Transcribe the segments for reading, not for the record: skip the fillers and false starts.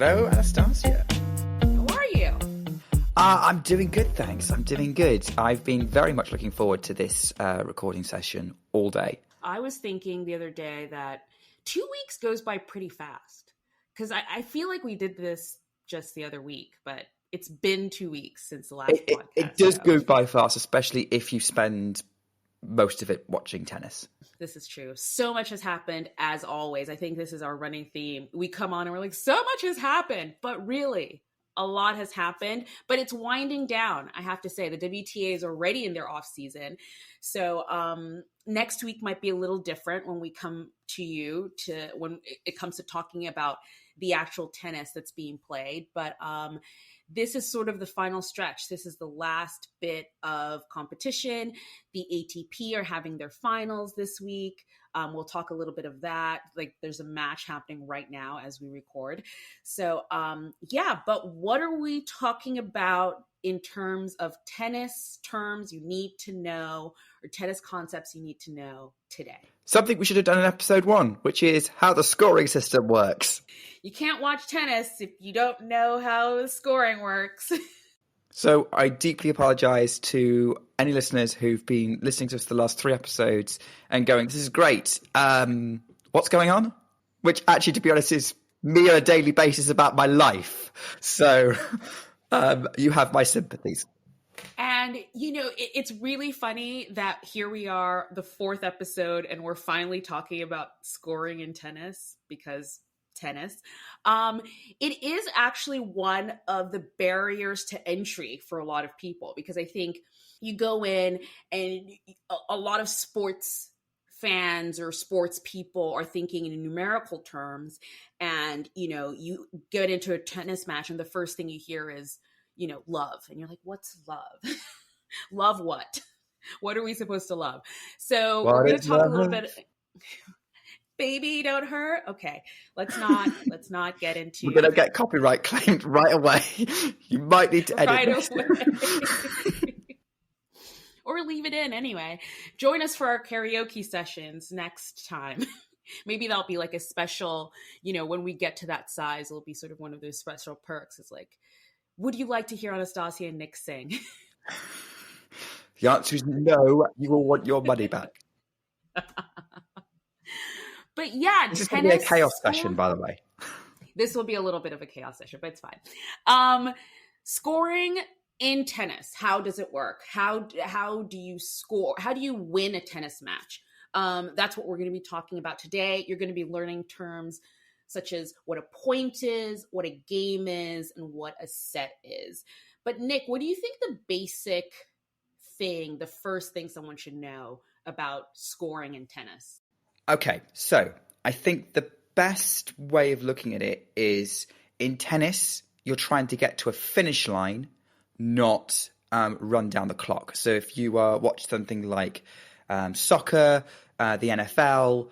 Hello, Anastasia. How are you? I'm doing good, thanks. I'm doing good. I've been very much looking forward to this recording session all day. I was thinking the other day that 2 weeks goes by pretty fast because I feel like we did this just the other week, but it's been 2 weeks since the last podcast. It does go by fast, especially if you spend most of it watching tennis. This is true. So much has happened, as always. I think this is our running theme. We come on and we're like, so much has happened, but really, a lot has happened, but it's winding down. I have to say the WTA is already in their off season. So next week might be a little different when we come to you when it comes to talking about the actual tennis that's being played. But this is sort of the final stretch. This is the last bit of competition. The ATP are having their finals this week. We'll talk a little bit of that. Like there's a match happening right now as we record. So but what are we talking about in terms of tennis terms you need to know or tennis concepts you need to know today? Something we should have done in episode 1, which is how the scoring system works. You can't watch tennis if you don't know how the scoring works. So I deeply apologize to any listeners who've been listening to us the last 3 episodes and going, this is great. What's going on? Which actually, to be honest, is me on a daily basis about my life. So you have my sympathies. And, it's really funny that here we are, the 4th episode, and we're finally talking about scoring in tennis because tennis. It is actually one of the barriers to entry for a lot of people because I think you go in and a lot of sports fans or sports people are thinking in numerical terms and, you get into a tennis match and the first thing you hear is, love. And you're like, what's love? Love what? What are we supposed to love? So we're going to talk a little bit. Baby, don't hurt. Okay, let's not get into. We're going to get copyright claimed right away. You might need to edit this. Or leave it in anyway. Join us for our karaoke sessions next time. Maybe that'll be like a special, when we get to that size, it'll be sort of one of those special perks. It's like, would you like to hear Anastasia and Nick sing? The answer is no. You will want your money back. But yeah, this is going to be a chaos session, by the way. This will be a little bit of a chaos session, but it's fine. Scoring in tennis, how does it work? How do you score? How do you win a tennis match? That's what we're going to be talking about today. You're going to be learning terms such as what a point is, what a game is, and what a set is. But Nick, what do you think the basic thing, the first thing someone should know about scoring in tennis? Okay, so I think the best way of looking at it is in tennis, you're trying to get to a finish line, not run down the clock. So if you watch something like soccer, the NFL,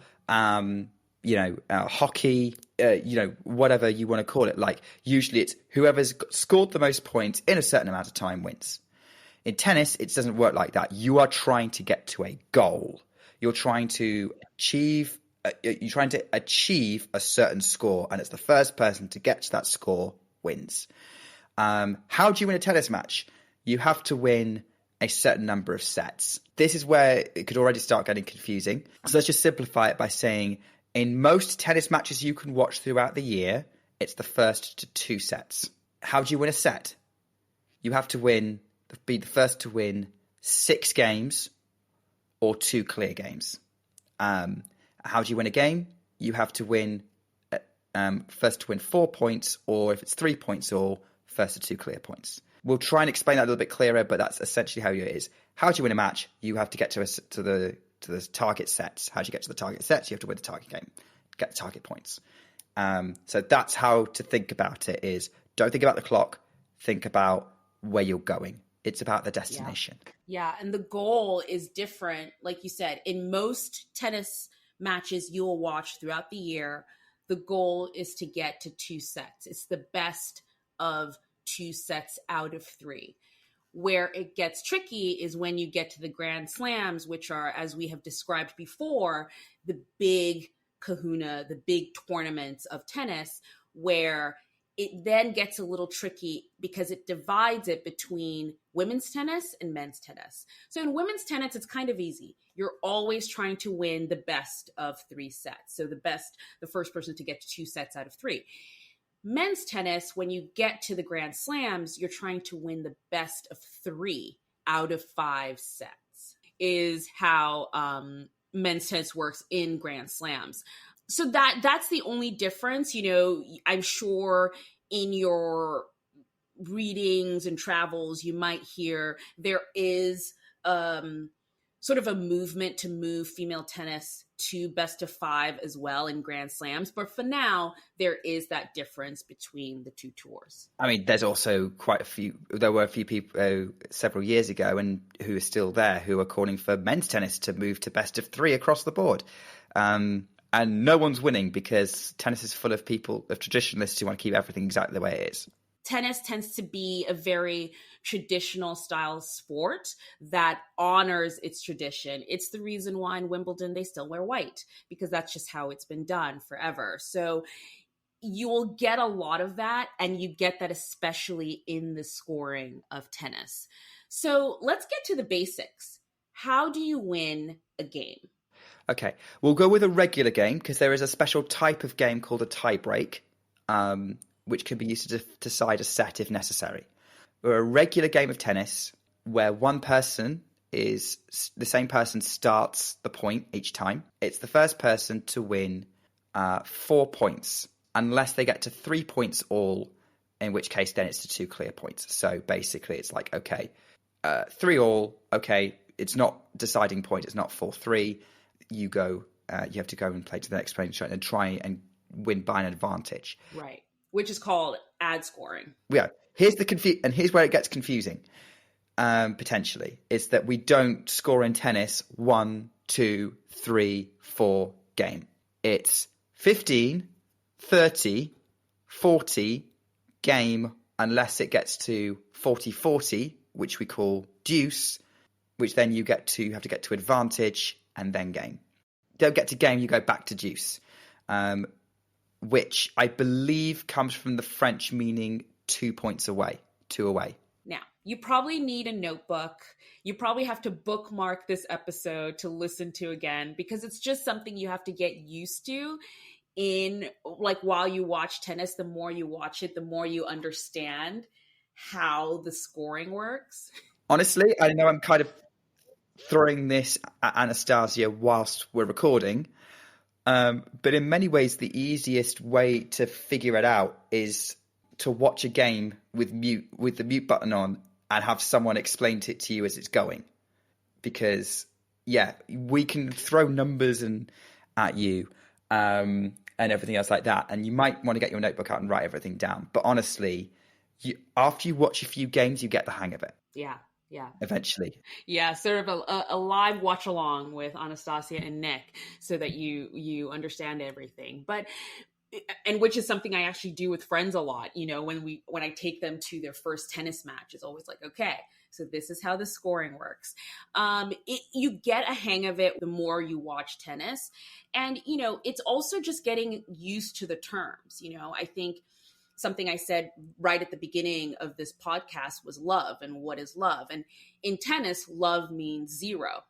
hockey, whatever you want to call it, like usually it's whoever's scored the most points in a certain amount of time wins. In tennis, it doesn't work like that. You are trying to get to a goal. You're trying to achieve a certain score, and it's the first person to get to that score wins. How do you win a tennis match? You have to win a certain number of sets. This is where it could already start getting confusing. So let's just simplify it by saying in most tennis matches you can watch throughout the year, it's the first to 2 sets. How do you win a set? You have to be the first to win 6 games or 2 clear games. How do you win a game? You have to win first to win 4 points, or if it's 3 points or first to 2 clear points. We'll try and explain that a little bit clearer, but that's essentially how it is. How do you win a match? You have to get to the target sets. How do you get to the target sets? You have to win the target game, get the target points. So that's how to think about it is don't think about the clock, think about where you're going. It's about the destination. Yeah, and the goal is different. Like you said, in most tennis matches you'll watch throughout the year, the goal is to get to 2 sets. It's the best of 2 sets out of 3. Where it gets tricky is when you get to the Grand Slams, which are, as we have described before, the big kahuna, the big tournaments of tennis, where it then gets a little tricky because it divides it between women's tennis and men's tennis. So in women's tennis, it's kind of easy. You're always trying to win the best of 3 sets. So the first person to get to 2 sets out of 3. Men's tennis, when you get to the Grand Slams, you're trying to win the best of 3 out of 5 sets, is how men's tennis works in Grand Slams. So that's the only difference. I'm sure in your readings and travels, you might hear there is sort of a movement to move female tennis to best of 5 as well in Grand Slams. But for now, there is that difference between the 2 tours. I mean, there's also there were a few people several years ago and who are still there who are calling for men's tennis to move to best of 3 across the board. And no one's winning because tennis is full of traditionalists who want to keep everything exactly the way it is. Tennis tends to be a very traditional style sport that honors its tradition. It's the reason why in Wimbledon they still wear white, because that's just how it's been done forever. So you will get a lot of that, and you get that especially in the scoring of tennis. So let's get to the basics. How do you win a game? Okay, we'll go with a regular game because there is a special type of game called a tie break, which can be used to decide a set if necessary. Or a regular game of tennis where the same person starts the point each time. It's the first person to win 4 points, unless they get to 3 points all, in which case then it's to 2 clear points. So basically it's like, okay, 3 all, okay, it's not deciding point, it's not 4-3. You have to go and play to the next point and try and win by an advantage. Right. Which is called ad scoring. Yeah. Here's where it gets confusing, potentially, is that we don't score in tennis 1, 2, 3, 4 game. It's 15, 30, 40 game, unless it gets to 40-40, which we call deuce, which then you have to get to advantage and then game. Don't get to game, you go back to deuce, which I believe comes from the French meaning 2 points away, 2 away. Now, you probably need a notebook. You probably have to bookmark this episode to listen to again, because it's just something you have to get used to while you watch tennis. The more you watch it, the more you understand how the scoring works. Honestly, I know I'm kind of throwing this at Anastasia whilst we're recording, but in many ways the easiest way to figure it out is to watch a game with the mute button on and have someone explain it to you as it's going, because we can throw numbers at you and everything else like that, and you might want to get your notebook out and write everything down, but honestly after you watch a few games you get the hang of it. Yeah Eventually. Yeah, sort of a live watch along with Anastasia and Nick, so that you understand everything. And which is something I actually do with friends a lot. When I take them to their first tennis match, it's always like, okay, so this is how the scoring works. You get a hang of it the more you watch tennis, and it's also just getting used to the terms. I think something I said right at the beginning of this podcast was love, and what is love? And in tennis, love means 0,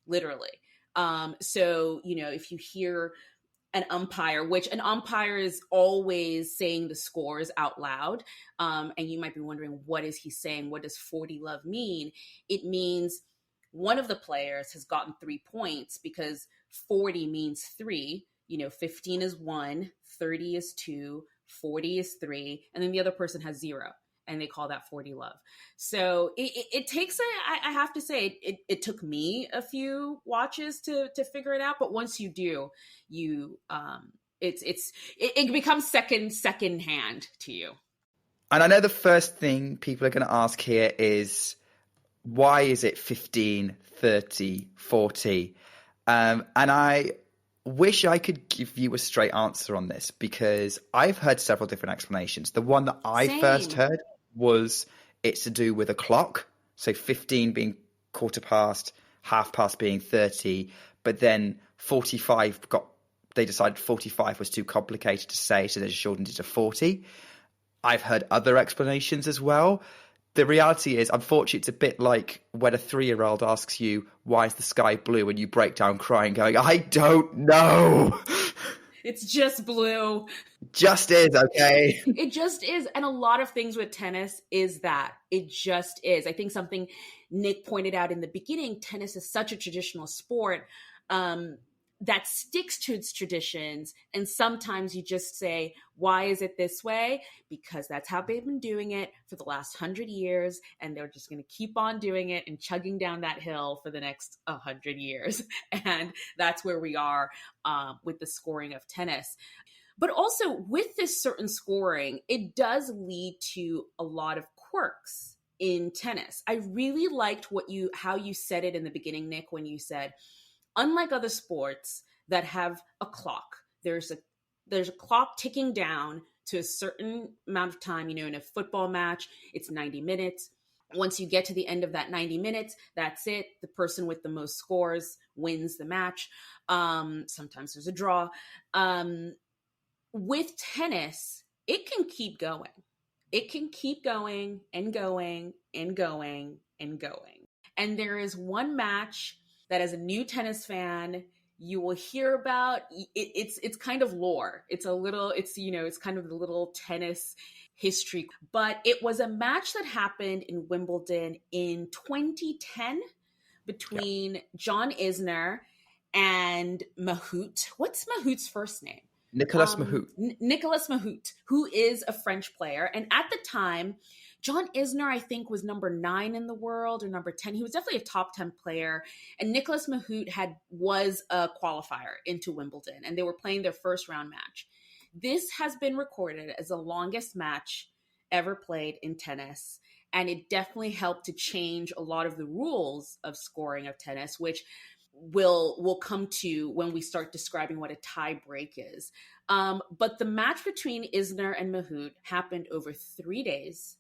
literally. So, if you hear an umpire, which an umpire is always saying the scores out loud, and you might be wondering, what is he saying? What does 40 love mean? It means one of the players has gotten 3 points because 40 means 3, 15 is 1, 30 is 2, 40 is 3, and then the other person has 0, and they call that 40 love. So it takes I have to say it took me a few watches to figure it out, but once you do, it becomes second hand to you. And I know the first thing people are going to ask here is, why is it 15, 30, 40? And I wish I could give you a straight answer on this, because I've heard several different explanations. The one that I first heard was it's to do with a clock. So 15 being quarter past, half past being 30, but then 45 they decided 45 was too complicated to say, so they just shortened it to 40. I've heard other explanations as well. The reality is, unfortunately, it's a bit like when a 3-year-old asks you, why is the sky blue? And you break down crying, going, I don't know. It's just blue. Just is, okay? It just is. And a lot of things with tennis is that. It just is. I think something Nick pointed out in the beginning, tennis is such a traditional sport that sticks to its traditions. And sometimes you just say, why is it this way? Because that's how they've been doing it for the last 100 years. And they're just going to keep on doing it and chugging down that hill for the next 100 years. And that's where we are with the scoring of tennis. But also with this certain scoring, it does lead to a lot of quirks in tennis. I really liked how you said it in the beginning, Nick, when you said, unlike other sports that have a clock, there's a clock ticking down to a certain amount of time. In a football match, it's 90 minutes. Once you get to the end of that 90 minutes, that's it. The person with the most scores wins the match. Sometimes there's a draw. With tennis, it can keep going. It can keep going and going and going and going. And there is one match that as a new tennis fan, you will hear about. It's kind of lore. It's kind of the little tennis history. But it was a match that happened in Wimbledon in 2010 between John Isner and Mahut. What's Mahut's first name? Nicolas Mahut. Nicolas Mahut, who is a French player. And at the time, John Isner, I think, was number 9 in the world or number 10. He was definitely a top 10 player. And Nicolas Mahut was a qualifier into Wimbledon, and they were playing their first round match. This has been recorded as the longest match ever played in tennis. And it definitely helped to change a lot of the rules of scoring of tennis, which we'll come to when we start describing what a tie break is. But the match between Isner and Mahut happened over 3 days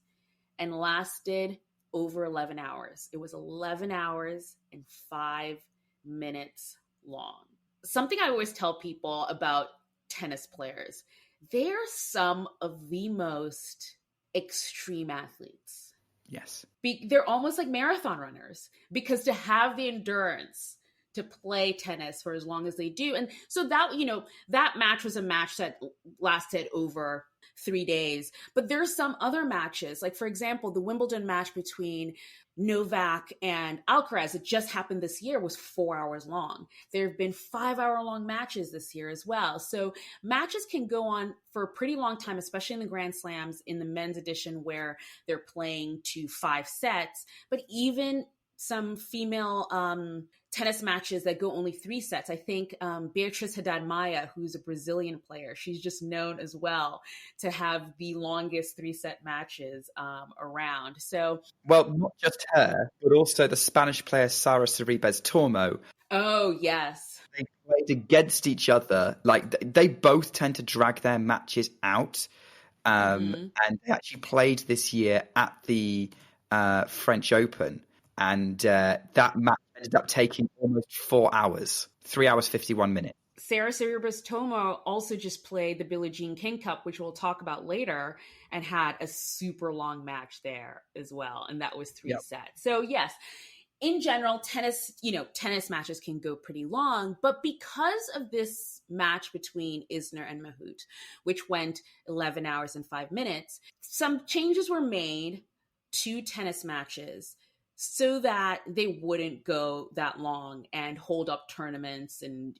and lasted over 11 hours. It was 11 hours and 5 minutes long. Something I always tell people about tennis players, they're some of the most extreme athletes. Yes. They're almost like marathon runners, because to have the endurance to play tennis for as long as they do. And so that match was a match that lasted over 3 days. But there's some other matches, like, for example, the Wimbledon match between Novak and Alcaraz, it just happened this year, was 4 hours long. There have been 5-hour-long matches this year as well. So matches can go on for a pretty long time, especially in the Grand Slams in the men's edition, where they're playing to 5 sets. But even some female tennis matches that go only 3 sets. I think Beatriz Haddad Maia, who's a Brazilian player, she's just known as well to have the longest 3-set matches around. So, well, not just her, but also the Spanish player Sara Sorribes Tormo. Oh, yes. They played against each other. Like, they both tend to drag their matches out. And they actually played this year at the French Open. And that match ended up taking almost 4 hours, 3 hours, 51 minutes. Sara Sorribes Tormo also just played the Billie Jean King Cup, which we'll talk about later, and had a super long match there as well. And that was 3 sets. So yes, in general, tennis matches can go pretty long. But because of this match between Isner and Mahut, which went 11 hours and 5 minutes, some changes were made to tennis matches so that they wouldn't go that long and hold up tournaments. And,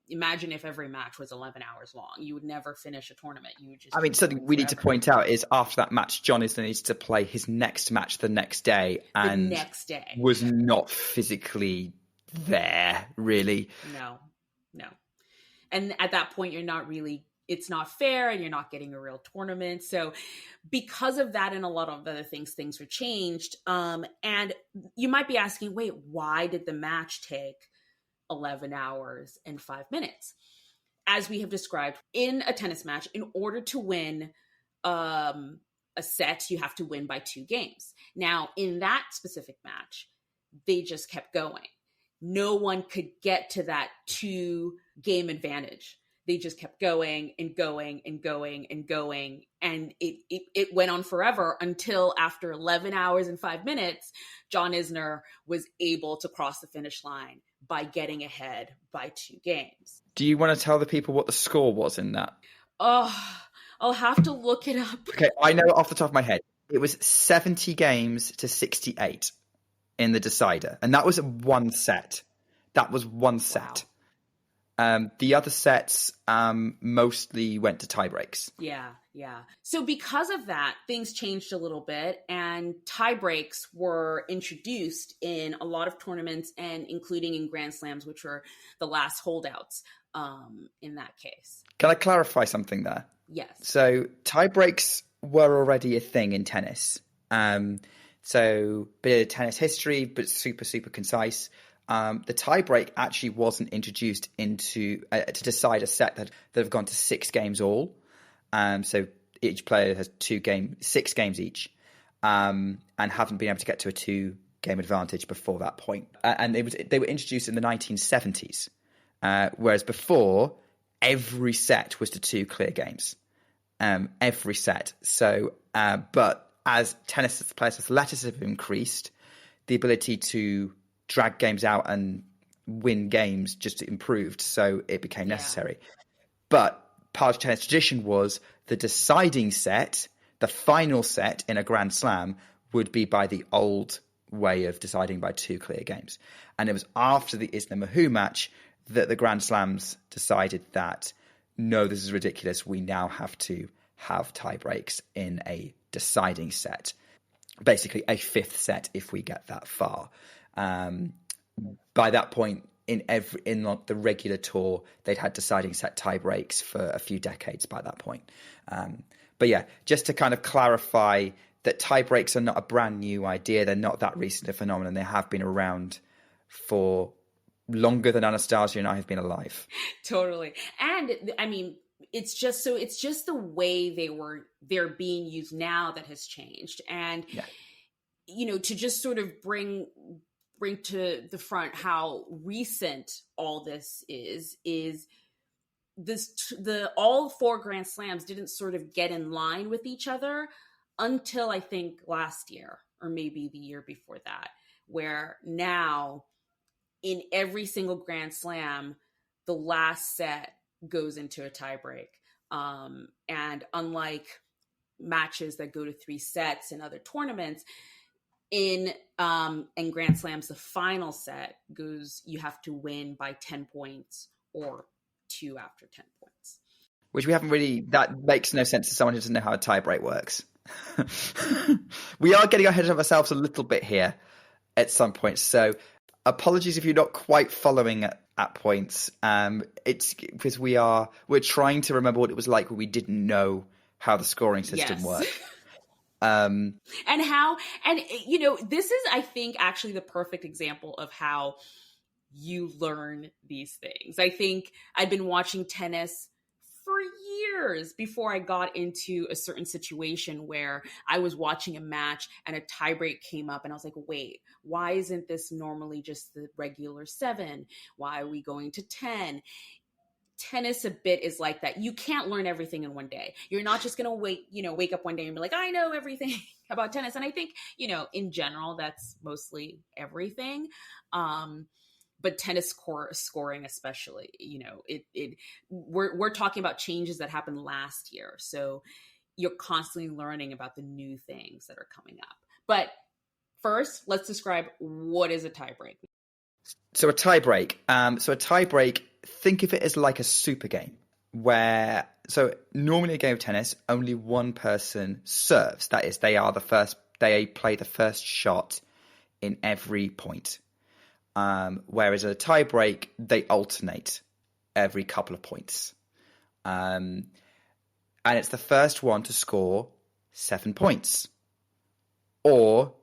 imagine if every match was 11 hours long. You would never finish a tournament. You would just. I mean, something we need to point out is after that match, John Isner needs to play his next match the next day. And was not physically there, really. No. And at that point, it's not fair, and you're not getting a real tournament. So because of that and a lot of other things were changed. And you might be asking, wait, why did the match take 11 hours and 5 minutes? As we have described, in a tennis match, in order to win a set, you have to win by 2 games. Now, in that specific match, they just kept going. No one could get to that 2-game advantage. they just kept going and going and going and going. And it went on forever until after 11 hours and 5 minutes, John Isner was able to cross the finish line by getting ahead by 2 games. Do you want to tell the people what the score was in that? Oh, I'll have to look it up. Okay, I know off the top of my head. It was 70 games to 68 in the decider. And that was one set. That was one set. Wow. The other sets mostly went to tiebreaks. Yeah. So because of that, things changed a little bit, and tiebreaks were introduced in a lot of tournaments, and including in Grand Slams, which were the last holdouts in that case. Can I clarify something there? Yes. So tiebreaks were already a thing in tennis. So bit of tennis history, but super, super concise. The tiebreak actually wasn't introduced into to decide a set that have gone to 6 games all. So each player has 6 games each, and haven't been able to get to a 2-game advantage before that point. And they were introduced in the 1970s, whereas before every set was to 2 clear games, every set. So, but as tennis players' athleticism increased, the ability to drag games out and win games just improved, so it became necessary. But part of tennis tradition was the deciding set, the final set in a Grand Slam, would be by the old way of deciding by 2 clear games. And it was after the Isner-Mahut match that the Grand Slams decided that, no, this is ridiculous. We now have to have tie breaks in a deciding set, basically a 5th set if we get that far. By that point, in the regular tour, they'd had deciding set tie breaks for a few decades by that point. But yeah, just to kind of clarify that tie breaks are not a brand new idea. They're not that recent a phenomenon. They have been around for longer than Anastasia and I have been alive. Totally. And I mean, it's just the way they're being used now that has changed. And, to just sort of bring to the front how recent all this is all 4 Grand Slams didn't sort of get in line with each other until I think last year, or maybe the year before that, where now in every single Grand Slam, the last set goes into a tiebreak. And unlike matches that go to 3 sets in other tournaments, in Grand Slams, the final set goes, you have to win by 10 points or 2 after 10 points. Which we haven't really, that makes no sense to someone who doesn't know how a tiebreak works. We are getting ahead of ourselves a little bit here at some point. So apologies if you're not quite following at points. It's because we're trying to remember what it was like when we didn't know how the scoring system worked. This is, I think, actually the perfect example of how you learn these things. I think I'd been watching tennis for years before I got into a certain situation where I was watching a match and a tiebreak came up and I was like, wait, why isn't this normally just the regular 7? Why are we going to 10? Tennis a bit is like that. You can't learn everything in one day. You're not just going to wake up one day and be like, I know everything about tennis. And I think, in general, that's mostly everything. But tennis scoring, especially, we're talking about changes that happened last year. So you're constantly learning about the new things that are coming up. But first, let's describe what is a tiebreak. So a tiebreak, think of it as like a super game where, so normally a game of tennis, only one person serves. That is, they play the first shot in every point. Whereas at a tiebreak, they alternate every couple of points. And it's the first one to score 7 points or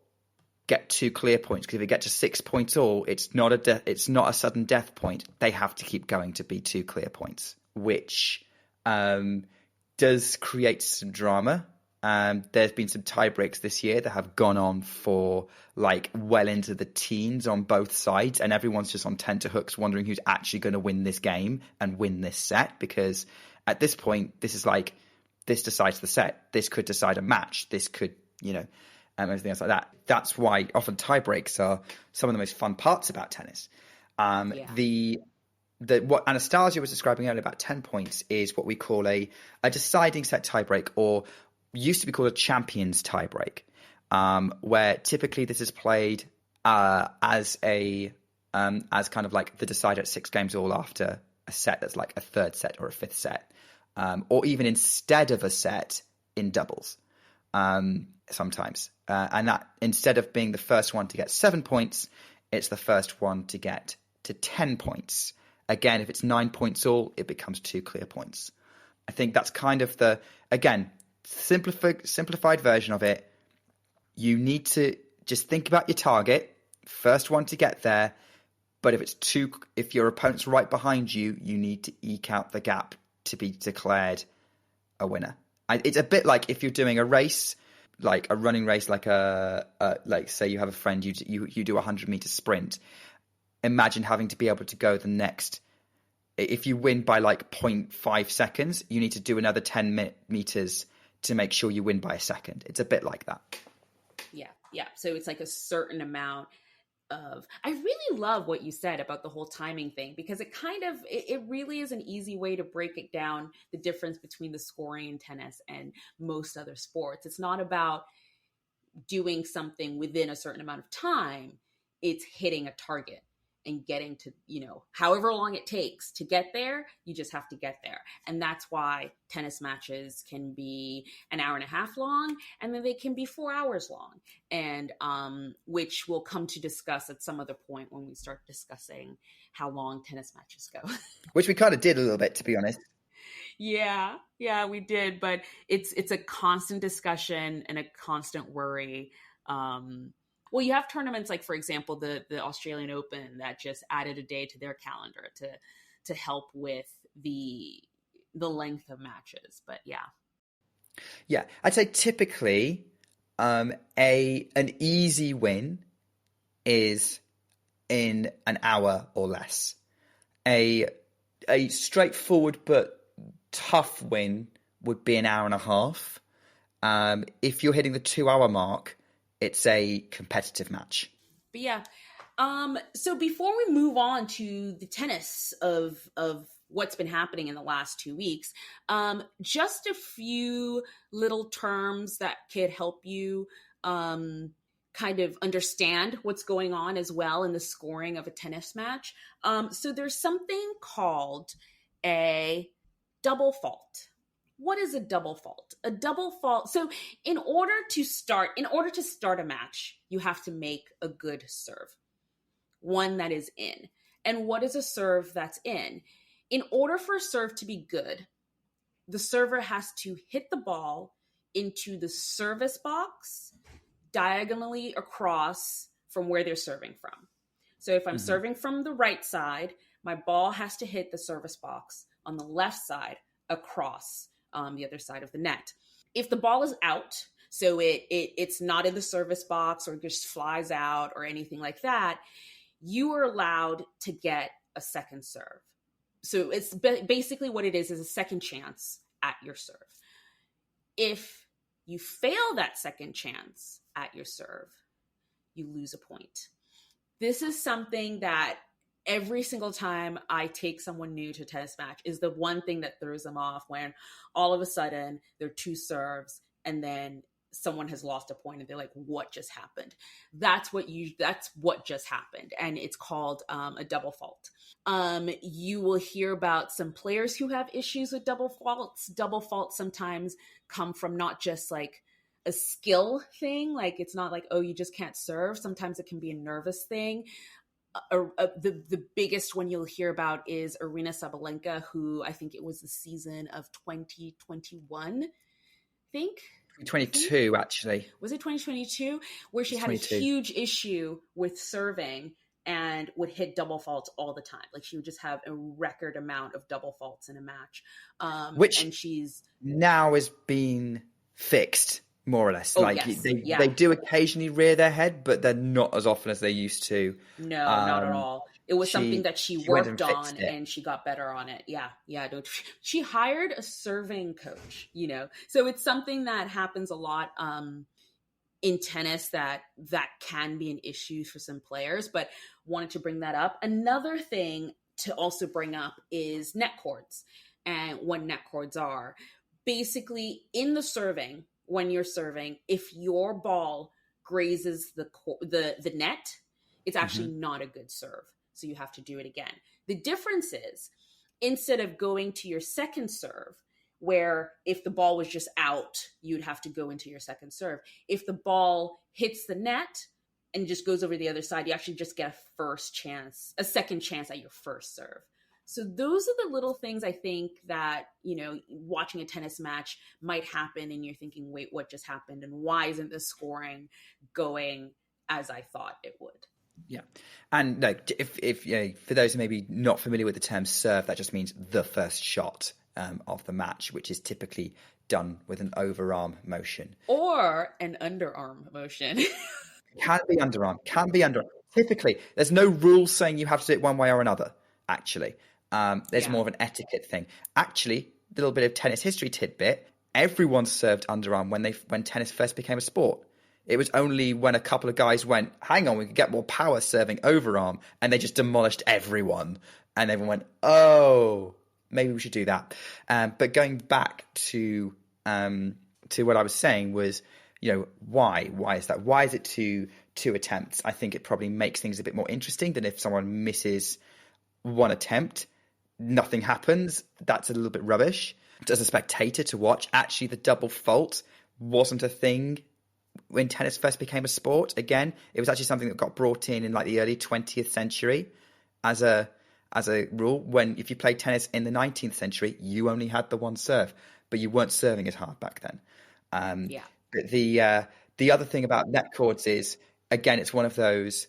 get 2 clear points. Because if they get to 6 points all, it's not a sudden death point. They have to keep going to be 2 clear points, which does create some drama There's been some tie breaks this year that have gone on for like well into the teens on both sides, and everyone's just on tenterhooks wondering who's actually going to win this game and win this set, because at this point, this is like, this decides the set. This could decide a match. This could, everything else like that. That's why often tie breaks are some of the most fun parts about tennis. What Anastasia was describing earlier about 10 points is what we call a deciding set tiebreak, or used to be called a champions tiebreak, where typically this is played as kind of like the decider at 6 games all after a set that's like a third set or a fifth set, or even instead of a set in doubles sometimes. And that instead of being the first one to get 7 points, it's the first one to get to 10 points. Again, if it's 9 points all, it becomes 2 clear points. I think that's kind of the, again, simplified version of it. You need to just think about your target, first one to get there. But if your opponent's right behind you, you need to eke out the gap to be declared a winner. It's a bit like if you're doing a race, like a running race, like like say you have a friend, you do a 100-meter sprint. Imagine having to be able to go the next. If you win by like 0.5 seconds, you need to do another 10 meters to make sure you win by a second. It's a bit like that. Yeah. So it's like a certain amount of. I really love what you said about the whole timing thing, because it really is an easy way to break it down, the difference between the scoring in tennis and most other sports. It's not about doing something within a certain amount of time. It's hitting a target and getting to, however long it takes to get there, you just have to get there. And that's why tennis matches can be an hour and a half long, and then they can be 4 hours long. And which we'll come to discuss at some other point when we start discussing how long tennis matches go. Which we kind of did a little bit, to be honest. Yeah, we did. But it's a constant discussion and a constant worry. Well, you have tournaments like, for example, the Australian Open that just added a day to their calendar to help with the length of matches. But yeah, I'd say typically an easy win is in an hour or less. A straightforward but tough win would be an hour and a half. If you're hitting the 2-hour mark, it's a competitive match. But yeah. So before we move on to the tennis of what's been happening in the last 2 weeks, just a few little terms that could help you kind of understand what's going on as well in the scoring of a tennis match. So there's something called a double fault. What is a double fault? A double fault. So in order to start a match, you have to make a good serve, one that is in. And what is a serve that's in? In order for a serve to be good, the server has to hit the ball into the service box diagonally across from where they're serving from. So if I'm serving from the right side, my ball has to hit the service box on the left side across the other side of the net. If the ball is out, so it's not in the service box or just flies out or anything like that, you are allowed to get a second serve. So it's basically what it is a second chance at your serve. If you fail that second chance at your serve, you lose a point. This is something that every single time I take someone new to a tennis match is the one thing that throws them off, when all of a sudden there are 2 serves and then someone has lost a point and they're like, what just happened? That's what just happened. And it's called a double fault. You will hear about some players who have issues with double faults. Double faults sometimes come from not just like a skill thing. Like it's not like, oh, you just can't serve. Sometimes it can be a nervous thing. The biggest one you'll hear about is Arina Sabalenka, who I think it was the season of 2021, I think. 2022, actually. Was it 2022? Where she had a huge issue with serving and would hit double faults all the time. Like she would just have a record amount of double faults in a match. Which and she's now has been fixed, more or less. Oh, Like yes. they Yeah. they do occasionally rear their head, but they're not as often as they used to. No, not at Um, all. It was something she that she she went and worked fixed on it. and she got better on it. Yeah. Yeah. She hired a serving coach, So it's something that happens a lot in tennis that can be an issue for some players, but wanted to bring that up. Another thing to also bring up is net cords and what net cords are. Basically, in the serving, when you're serving, if your ball grazes the net, it's actually Hmm. not a good serve. So you have to do it again. The difference is instead of going to your second serve, where if the ball was just out, you'd have to go into your second serve. If the ball hits the net and just goes over the other side, you actually just get a second chance at your first serve. So those are the little things I think that, watching a tennis match might happen and you're thinking, wait, what just happened? And why isn't the scoring going as I thought it would? Yeah, and no, if for those who may be not familiar with the term serve, that just means the first shot of the match, which is typically done with an overarm motion. Or an underarm motion. Can be underarm, can be underarm. Typically, there's no rule saying you have to do it one way or another, actually. There's Yeah. more of an etiquette thing. Actually, a little bit of tennis history tidbit, everyone served underarm when tennis first became a sport. It was only when a couple of guys went, hang on, we could get more power serving overarm, and they just demolished everyone. And everyone went, oh, maybe we should do that. But going back to what I was saying was, why? Why is that? Why is it two attempts? I think it probably makes things a bit more interesting than if someone misses one attempt, nothing happens. That's a little bit rubbish. As a spectator to watch, actually the double fault wasn't a thing when tennis first became a sport. Again, it was actually something that got brought in like the early 20th century as a rule. When if you played tennis in the 19th century, you only had the one serve, but you weren't serving as hard back then. Yeah. But the other thing about net cords is, again, it's one of those,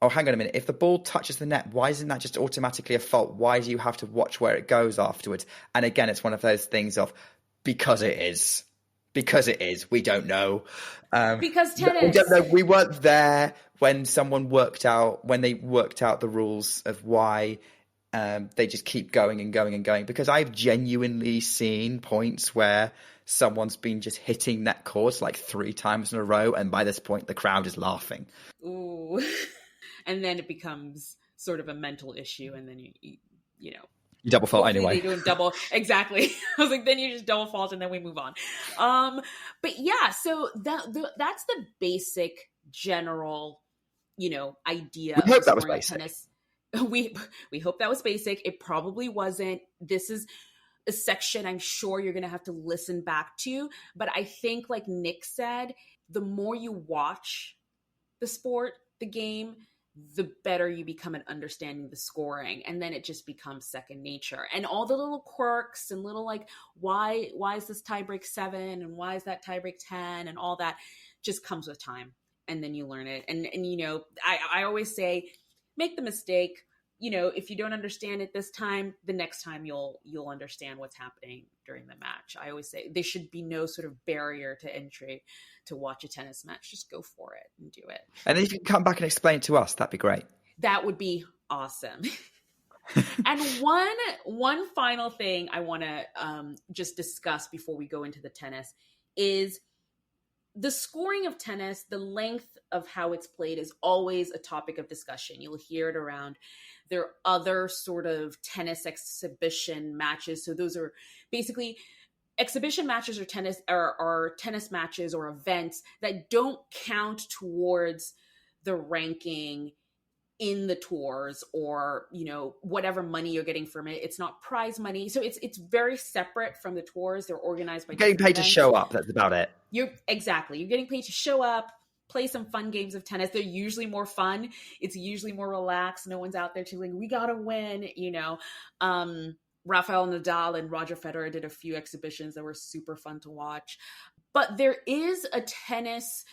oh, hang on a minute, if the ball touches the net, why isn't that just automatically a fault? Why do you have to watch where it goes afterwards? And again, it's one of those things of, because it is. Because it is. We don't know. Because tennis. We don't know. We weren't there when they worked out the rules of why they just keep going and going and going. Because I've genuinely seen points where someone's been just hitting net cords like 3 times in a row, and by this point the crowd is laughing. Ooh. And then it becomes sort of a mental issue, and then you double fault anyway. They do a double exactly. I was like, then you just double fault, and then we move on. But yeah, so that's the basic general, idea. We hope that was basic. Tennis. We hope that was basic. It probably wasn't. This is a section I'm sure you're going to have to listen back to. But I think, like Nick said, the more you watch the sport, the game, the better you become at understanding the scoring. And then it just becomes second nature. And all the little quirks and little like, why is this tiebreak 7 and why is that tiebreak 10 and all that just comes with time. And then you learn it. And I always say, make the mistake. If you don't understand it this time, the next time you'll understand what's happening during the match. I always say there should be no sort of barrier to entry to watch a tennis match. Just go for it and do it. And then if you can come back and explain it to us, that'd be great. That would be awesome. And one final thing I want to just discuss before we go into the tennis is the scoring of tennis. The length of how it's played is always a topic of discussion. You'll hear it around. There are other sort of tennis exhibition matches. So those are basically exhibition matches or tennis matches or events that don't count towards the ranking in the tours or, whatever money you're getting from it. It's not prize money. So it's very separate from the tours. They're organized by getting paid events. To show up. That's about it. You're getting paid to show up, play some fun games of tennis. They're usually more fun. It's usually more relaxed. No one's out there to like, we gotta win, Rafael Nadal and Roger Federer did a few exhibitions that were super fun to watch. But there is a tennis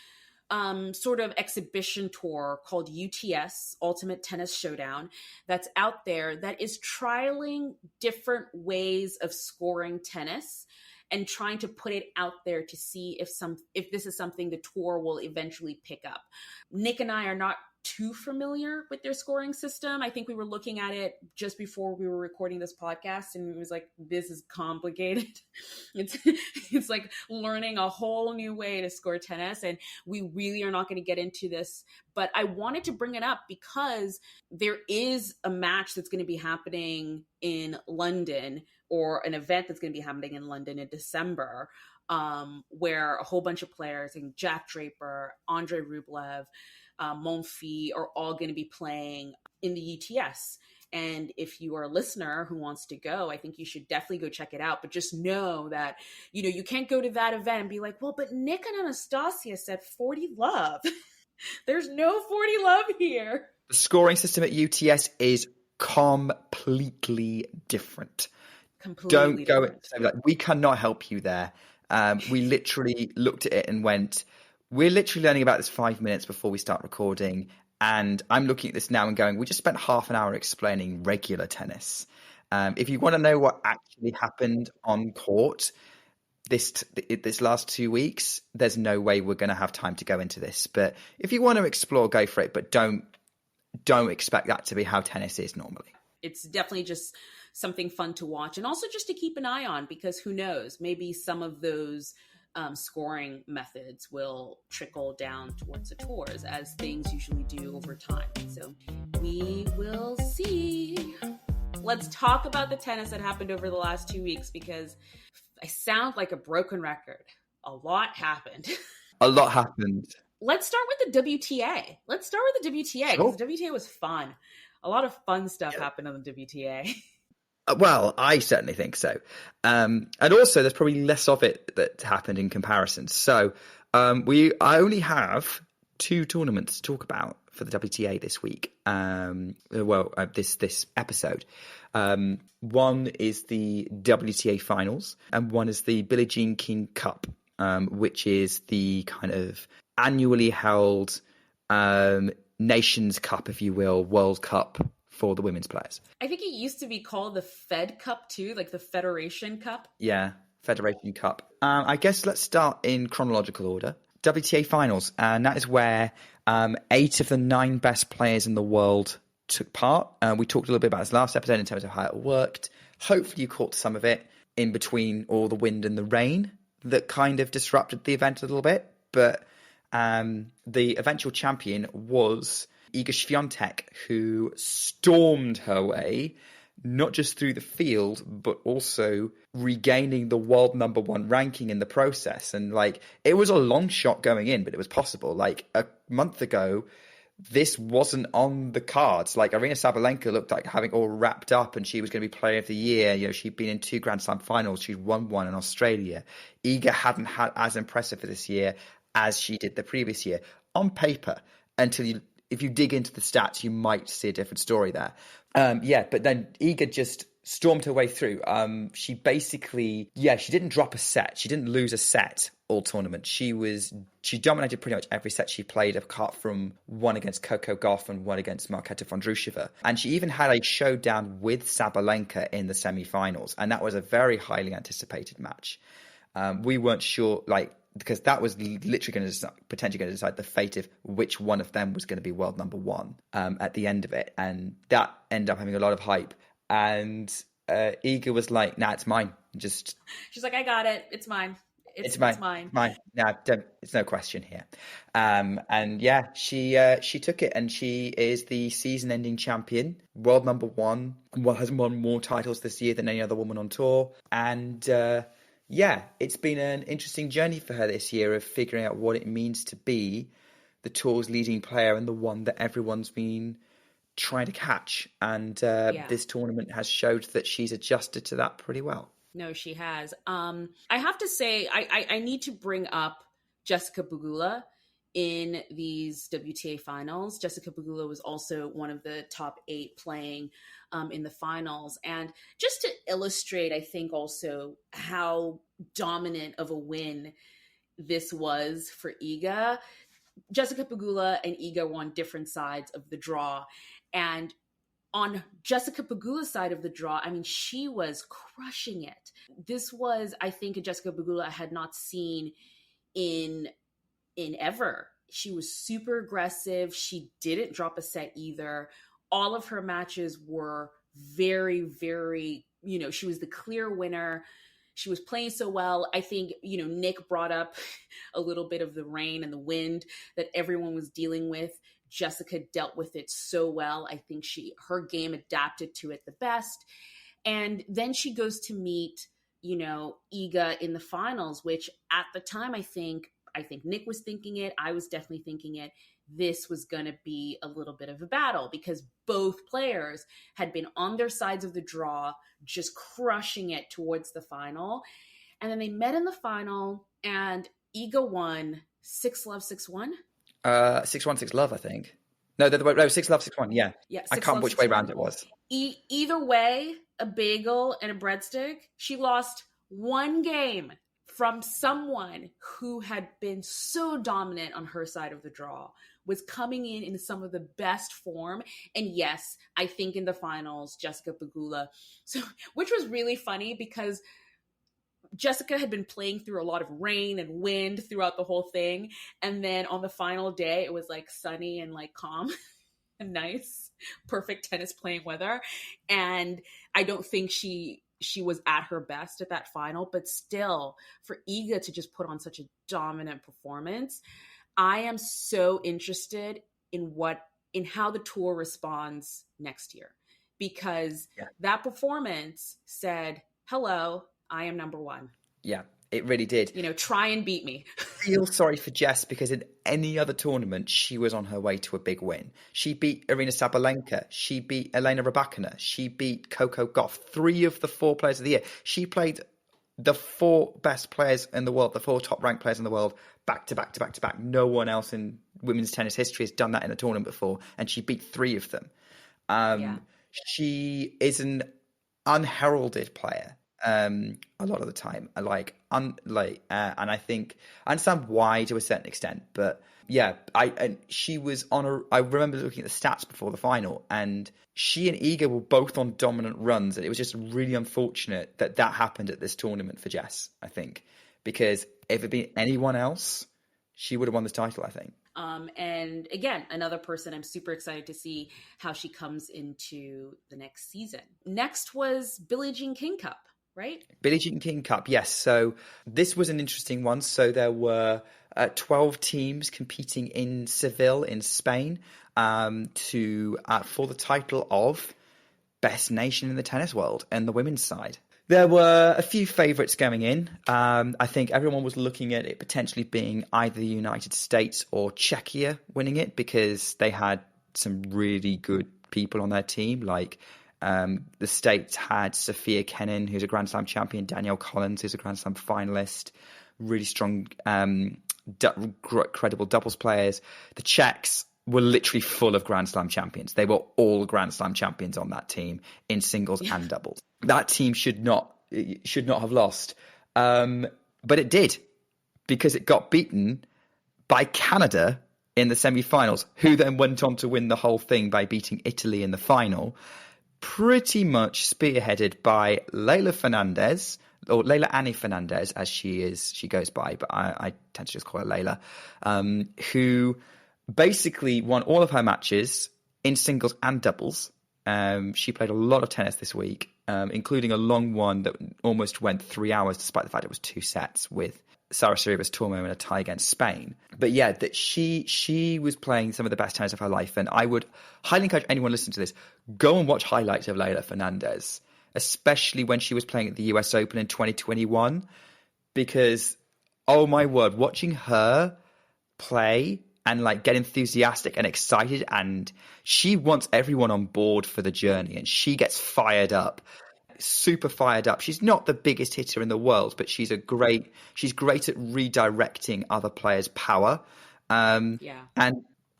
sort of exhibition tour called UTS, Ultimate Tennis Showdown, that's out there that is trialing different ways of scoring tennis. and trying to put it out there to see if this is something the tour will eventually pick up. Nick and I are not too familiar with their scoring system. I think we were looking at it just before we were recording this podcast, and it was like, this is complicated. It's like learning a whole new way to score tennis, and we really are not going to get into this. But I wanted to bring it up because there is a match that's going to be happening in London, or an event that's going to be happening in London in December, where a whole bunch of players, like Jack Draper, Andre Rublev, Monfils, are all going to be playing in the UTS. And if you are a listener who wants to go, I think you should definitely go check it out. But just know that, you can't go to that event and be like, well, but Nick and Anastasia said 40 love. There's no 40 love here. The scoring system at UTS is completely different. Don't go and say, like, we cannot help you there. We literally looked at it and went, we're literally learning about this 5 minutes before we start recording. And I'm looking at this now and going, we just spent half an hour explaining regular tennis. If you want to know what actually happened on court this last 2 weeks, there's no way we're going to have time to go into this. But if you want to explore, go for it. But don't expect that to be how tennis is normally. It's definitely just something fun to watch, and also just to keep an eye on, because who knows, maybe some of those scoring methods will trickle down towards the tours, as things usually do over time. So we will see. Let's talk about the tennis that happened over the last 2 weeks, because I sound like a broken record. A lot happened. A lot happened. Let's start with the WTA. Because the WTA was fun. A lot of fun stuff happened on the WTA. Well, I certainly think so. And also, there's probably less of it that happened in comparison. So I only have 2 tournaments to talk about for the WTA this week. This episode. One is the WTA Finals, and one is the Billie Jean King Cup, which is the kind of annually held Nations Cup, if you will, World Cup for the women's players. I think it used to be called the Fed Cup too, like the Federation Cup. Yeah, Federation Cup. I guess let's start in chronological order. WTA Finals, and that is where 8 of the 9 best players in the world took part. We talked a little bit about this last episode in terms of how it worked. Hopefully you caught some of it in between all the wind and the rain that kind of disrupted the event a little bit. But the eventual champion was Iga Swiatek, who stormed her way, not just through the field, but also regaining the world number 1 ranking in the process. And it was a long shot going in, but it was possible. Like a month ago, this wasn't on the cards. Like Aryna Sabalenka looked like having all wrapped up, and she was going to be Player of the Year. She'd been in 2 Grand Slam finals. She'd won one in Australia. Iga hadn't had as impressive for this year as she did the previous year on paper, if you dig into the stats, you might see a different story there. But then Iga just stormed her way through. She basically, she didn't drop a set. She didn't lose a set all tournament. She dominated pretty much every set she played, apart from one against Coco Gauff and one against Marketa Vondroushova. And she even had a showdown with Sabalenka in the semi-finals, and that was a very highly anticipated match. We weren't sure, because that was literally potentially going to decide the fate of which one of them was going to be world number 1 at the end of it. And that ended up having a lot of hype. And Iga was like, nah, it's mine. She's like, I got it. It's mine. It's mine. Nah, it's no question here. She took it, and she is the season-ending champion, world number 1, has won more titles this year than any other woman on tour. And it's been an interesting journey for her this year of figuring out what it means to be the tour's leading player and the one that everyone's been trying to catch. And this tournament has showed that she's adjusted to that pretty well. No, she has. I have to say, I need to bring up Jessica Pegula in these WTA finals. Jessica Pegula was also one of the top 8 playing in the finals. And just to illustrate, I think also how dominant of a win this was for Iga, Jessica Pegula and Iga were on different sides of the draw. And on Jessica Pegula's side of the draw, I mean, she was crushing it. This was, I think, a Jessica Pegula I had not seen in ever. She was super aggressive. She didn't drop a set either. All of her matches were very, very, she was the clear winner. She was playing so well. I think, Nick brought up a little bit of the rain and the wind that everyone was dealing with. Jessica dealt with it so well. I think her game adapted to it the best. And then she goes to meet, Iga in the finals, which at the time, I think Nick was thinking it. I was definitely thinking it. This was going to be a little bit of a battle because both players had been on their sides of the draw, just crushing it towards the final. And then they met in the final and Iga won 6-love, 6-1. 6-1, 6-love, I think. No, 6-love, 6-1. Yeah. Yeah. I can't remember which way round it was. Either way, a bagel and a breadstick. She lost one game from someone who had been so dominant on her side of the draw, was coming in some of the best form. And yes, I think in the finals, Jessica Pegula, which was really funny because Jessica had been playing through a lot of rain and wind throughout the whole thing. And then on the final day, it was like sunny and like calm and nice, perfect tennis playing weather. And I don't think she was at her best at that final, but still for Iga to just put on such a dominant performance, I am so interested in how the tour responds next year, because that performance said, hello, I am number one. Yeah, it really did. Try and beat me. Feel sorry for Jess because in any other tournament, she was on her way to a big win. She beat Arina Sabalenka. She beat Elena Rybakina. She beat Coco Gauff. 3 of the 4 players of the year. She played the 4 best players in the world, the 4 top-ranked players in the world, back to back to back to back. No one else in women's tennis history has done that in a tournament before, and she beat 3 of them. She is an unheralded player. A lot of the time, and I think I understand why to a certain extent, but yeah, she was on I remember looking at the stats before the final, and she and Iga were both on dominant runs, and it was just really unfortunate that happened at this tournament for Jess. I think because if it had been anyone else, she would have won this title. I think. And again, another person I'm super excited to see how she comes into the next season. Next was Billie Jean King Cup. Right? Billie Jean King Cup, yes. So this was an interesting one. So there were 12 teams competing in Seville in Spain for the title of Best Nation in the Tennis World and the women's side. There were a few favourites going in. I think everyone was looking at it potentially being either the United States or Czechia winning it because they had some really good people on their team, like the States had Sophia Kenin, who's a Grand Slam champion, Danielle Collins, who's a Grand Slam finalist, really strong, credible doubles players. The Czechs were literally full of Grand Slam champions. They were all Grand Slam champions on that team in singles and doubles. That team should not have lost, but it did because it got beaten by Canada in the semi-finals, who then went on to win the whole thing by beating Italy in the final. Pretty much spearheaded by Leylah Fernandez, or Leylah Annie Fernandez, as she goes by, but I tend to just call her Leylah, who basically won all of her matches in singles and doubles. She played a lot of tennis this week, including a long one that almost went 3 hours, despite the fact it was 2 sets with Sara Sorribes Tormo in a tie against Spain. But yeah, that she was playing some of the best tennis of her life, and I would highly encourage anyone listening to this, go and watch highlights of Leylah Fernandez, especially when she was playing at the US Open in 2021, because oh my word, watching her play and like get enthusiastic and excited, and she wants everyone on board for the journey, and she gets fired up. Super fired up. She's not the biggest hitter in the world, but she's great at redirecting other players' power. And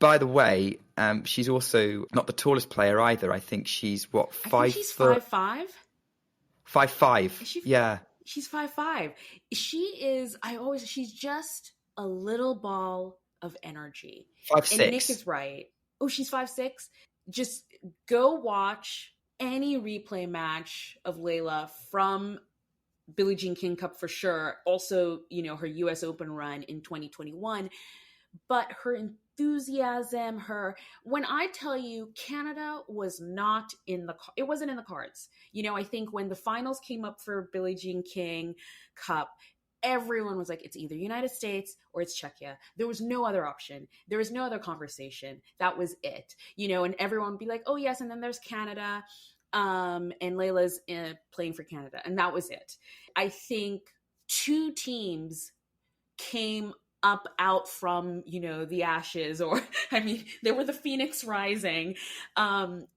by the way, she's also not the tallest player either. I think she's what, 5 she's foot? 5'5". 5'5". Yeah. She's 5'5". She's just a little ball of energy. 5'6". And Nick is right. Oh, she's 5'6". just go watch any replay match of Layla from Billie Jean King Cup for sure. Also, her US Open run in 2021. But her enthusiasm, when I tell you Canada was not it wasn't in the cards. I think when the finals came up for Billie Jean King Cup, everyone was like, it's either United States or it's Czechia. There was no other option. There was no other conversation. That was it. And everyone would be like, oh yes, and then there's Canada. And Layla's playing for Canada. And that was it. I think two teams came up out from the ashes, or they were the phoenix rising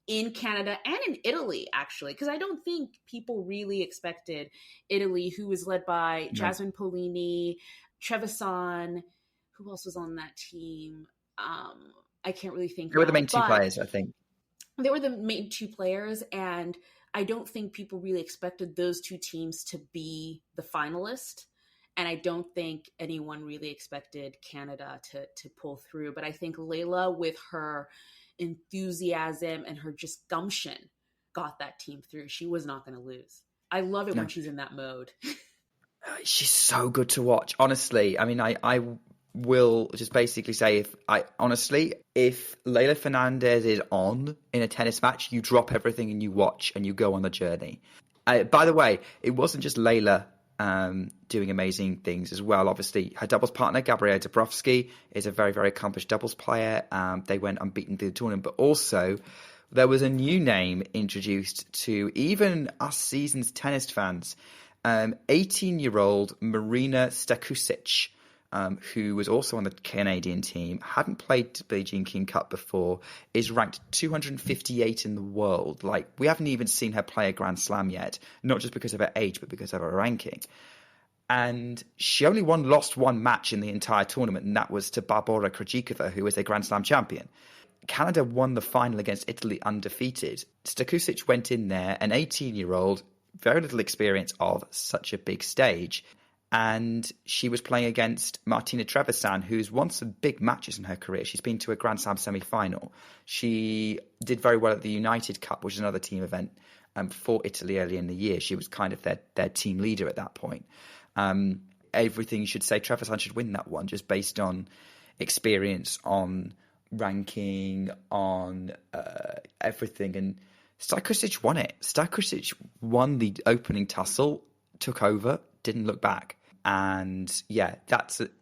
in Canada and in Italy, actually, because I don't think people really expected Italy, who was led by Jasmine Polini, Trevisan. Who else was on that team? I can't really think. They were the main two players, I think. They were the main two players, and I don't think people really expected those two teams to be the finalist. And I don't think anyone really expected Canada to pull through. But I think Layla, with her enthusiasm and her just gumption, got that team through. She was not going to lose. I love it when she's in that mode. She's so good to watch. Honestly, I will just basically say, if Leylah Fernandez is on in a tennis match, you drop everything and you watch and you go on the journey. By the way, it wasn't just Layla doing amazing things as well. Obviously, her doubles partner, Gabriela Dabrowski, is a very, very accomplished doubles player. They went unbeaten through the tournament, but also there was a new name introduced to even us seasoned tennis fans. 18-year-old Marina Stakusic, who was also on the Canadian team, hadn't played Billie Jean King Cup before, is ranked 258 in the world. Like, we haven't even seen her play a Grand Slam yet, not just because of her age, but because of her ranking. And she only lost one match in the entire tournament, and that was to Barbora Krejcikova, who is a Grand Slam champion. Canada won the final against Italy undefeated. Stakusic went in there, an 18-year-old, very little experience of such a big stage. And she was playing against Martina Trevisan, who's won some big matches in her career. She's been to a Grand Slam semi-final. She did very well at the United Cup, which is another team event for Italy early in the year. She was kind of their team leader at that point. Everything you should say, Trevisan should win that one, just based on experience, on ranking, on everything. And Stakusic won it. Stakusic won the opening tussle, took over, didn't look back. And yeah,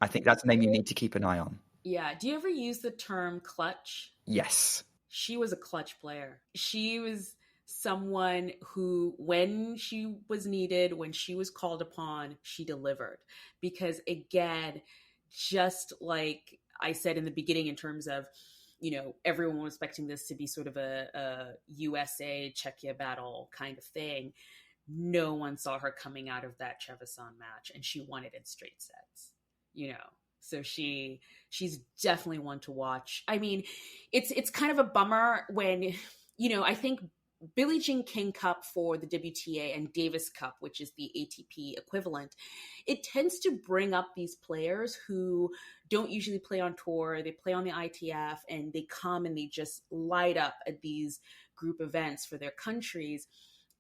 I think that's a name you need to keep an eye on. Yeah. Do you ever use the term clutch? Yes. She was a clutch player. She was someone who, when she was needed, when she was called upon, she delivered. Because again, just like I said in the beginning, in terms of, everyone was expecting this to be sort of a USA Czechia battle kind of thing. No one saw her coming out of that Trevisan match, and she won it in straight sets, So she's definitely one to watch. It's kind of a bummer when, I think Billie Jean King Cup for the WTA and Davis Cup, which is the ATP equivalent, it tends to bring up these players who don't usually play on tour. They play on the ITF, and they come and they just light up at these group events for their countries.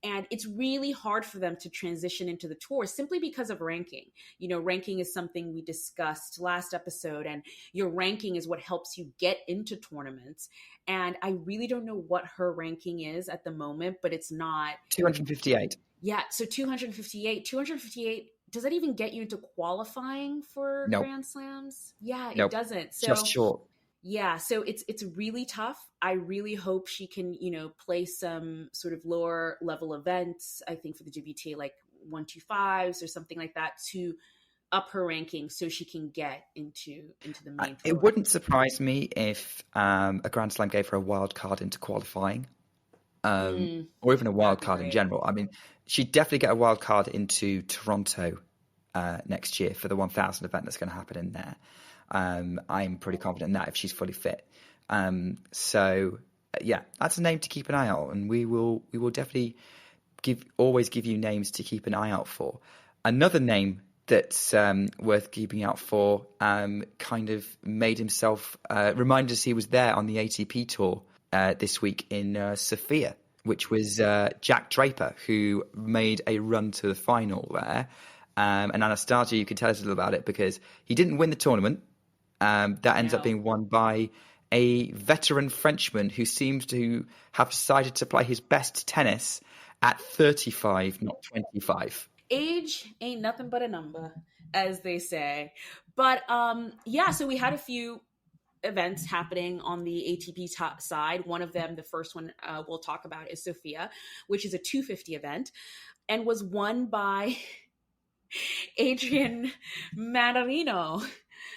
And it's really hard for them to transition into the tour simply because of ranking. Ranking is something we discussed last episode, and your ranking is what helps you get into tournaments. And I really don't know what her ranking is at the moment, but it's not 258. Yeah, so 258. Does that even get you into qualifying for Grand Slams? Yeah, it doesn't. So just short. Yeah, so it's really tough. I really hope she can, play some sort of lower level events, I think for the WTA, like 125s or something like that, to up her ranking so she can get into the main tour. It wouldn't surprise me if a Grand Slam gave her a wild card into qualifying, or even a wild card in general. She'd definitely get a wild card into Toronto next year for the 1000 event that's going to happen in there. I'm pretty confident in that if she's fully fit. So yeah, that's a name to keep an eye out, and we will definitely always give you names to keep an eye out for. Another name that's worth keeping out for, kind of made himself reminded us he was there on the ATP tour this week in Sofia, which was Jack Draper, who made a run to the final there. And Anastasia, you could tell us a little about it because he didn't win the tournament. That ends up being won by a veteran Frenchman who seems to have decided to play his best tennis at 35, not 25. Age ain't nothing but a number, as they say. But so we had a few events happening on the ATP side. One of them, the first one we'll talk about, is Sofia, which is a 250 event, and was won by Adrian Manarino,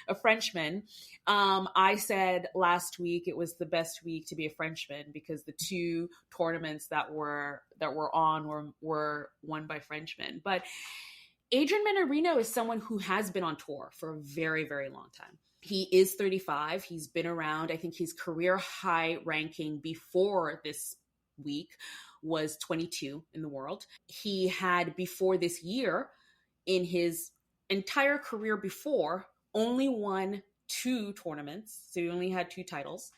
a Frenchman. I said last week it was the best week to be a Frenchman because the two tournaments that were on were won by Frenchmen. But Adrian Manarino is someone who has been on tour for a very, very long time. He is 35. He's been around. I think his career high ranking before this week was 22 in the world. He had, before this year, in his entire career before, only won 2 tournaments. So he only had 2 titles.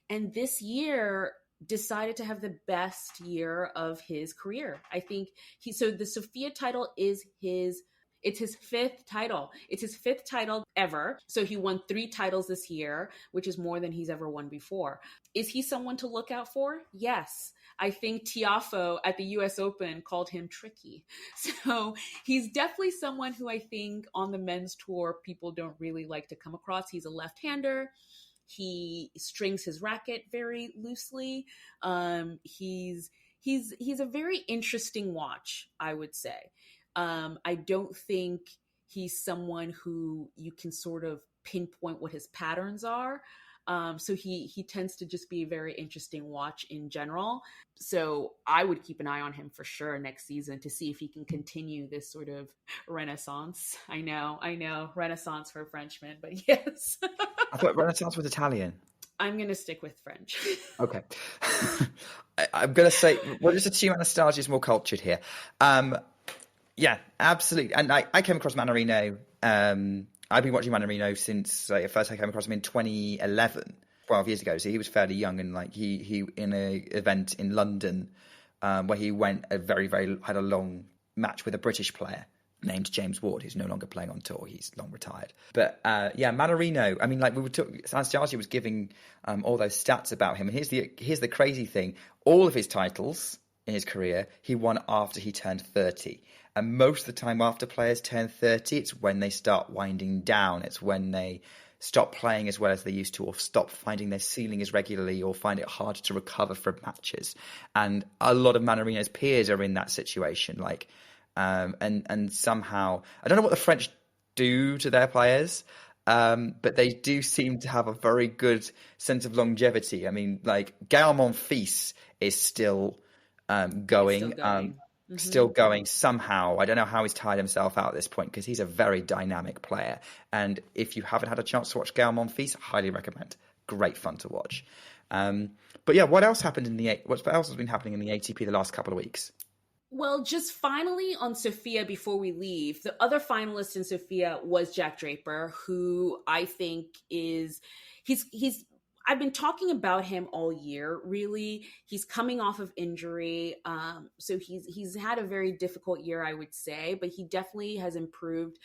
And this year decided to have the best year of his career. I think so the Sofia title is it's his 5th title. It's his 5th title ever. So he won 3 titles this year, which is more than he's ever won before. Is he someone to look out for? Yes. I think Tiafoe at the US Open called him tricky. So he's definitely someone who I think on the men's tour, people don't really like to come across. He's a left-hander. He strings his racket very loosely. He's a very interesting watch, I would say. I don't think he's someone who you can sort of pinpoint what his patterns are. So he tends to just be a very interesting watch in general. So I would keep an eye on him for sure next season to see if he can continue this sort of renaissance. I know, renaissance for a Frenchman, but yes. I thought renaissance was Italian. I'm going to stick with French. Okay. I'm going to say, we'll just assume Anastasia is more cultured here. Yeah, absolutely. And I came across Manarino. I've been watching Manarino since first I came across him in 2011, 12 years ago. So he was fairly young, and like he in an event in London where he went had a long match with a British player named James Ward, who's no longer playing on tour. He's long retired. But Manarino. I mean, like Anastasia was giving all those stats about him, and here's the crazy thing: all of his titles in his career he won after he turned 30. And most of the time after players turn 30, it's when they start winding down. It's when they stop playing as well as they used to, or stop finding their ceiling as regularly, or find it hard to recover from matches. And a lot of Manarino's peers are in that situation. Like, and somehow, I don't know what the French do to their players, but they do seem to have a very good sense of longevity. I mean, like Gael Monfils is still going. Still going somehow. I don't know how he's tired himself out at this point because he's a very dynamic player. And if you haven't had a chance to watch Gael Monfils, highly recommend. Great fun to watch. But yeah, what else happened what else has been happening in the ATP the last couple of weeks? Well, just finally on Sofia before we leave, the other finalist in Sofia was Jack Draper, who I think he's I've been talking about him all year, really. He's coming off of injury. So he's had a very difficult year, I would say, but he definitely has improved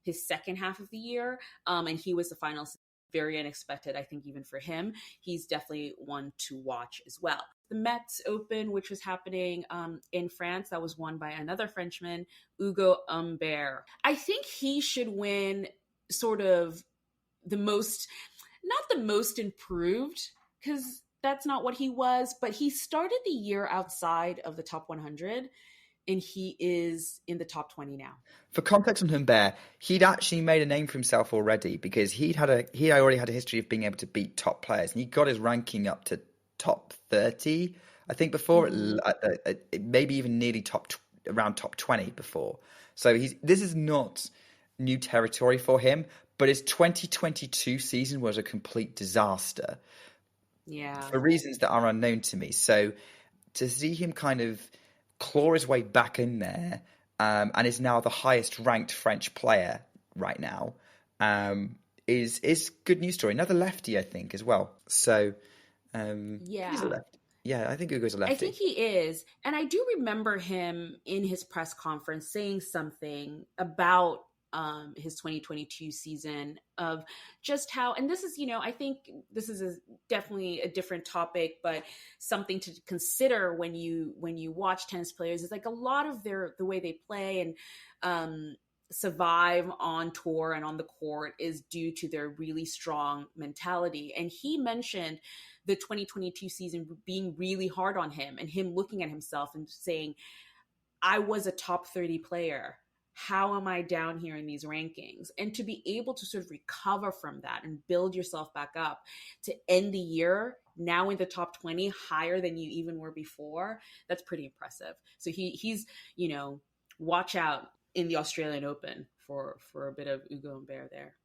his second half of the year. And he was the finalist. Very unexpected, I think, even for him. He's definitely one to watch as well. The Metz Open, which was happening in France, that was won by another Frenchman, Hugo Humbert. I think he should win sort of not the most improved, because that's not what he was, but he started the year outside of the top 100, and he is in the top 20 now. For context on Humbert, he'd actually made a name for himself already because he already had a history of being able to beat top players, and he got his ranking up to top 30, I think, before, maybe even nearly around top 20 before. So this is not new territory for him. But his 2022 season was a complete disaster. Yeah. For reasons that are unknown to me. So to see him kind of claw his way back in there and is now the highest ranked French player right now is good news story. Another lefty, I think, as well. So I think he's a Yeah. lefty. Yeah, I think Ugo's a I think lefty. he is. And I do remember him in his press conference saying something about his 2022 season of just how, and this is, I think this is definitely a different topic, but something to consider when you watch tennis players is like a lot of the way they play and survive on tour and on the court is due to their really strong mentality. And he mentioned the 2022 season being really hard on him and him looking at himself and saying, I was a top 30 player. How am I down here in these rankings? And to be able to sort of recover from that and build yourself back up to end the year now in the top 20, higher than you even were before, that's pretty impressive. So he's, watch out in the Australian Open for a bit of Ugo and Bear there.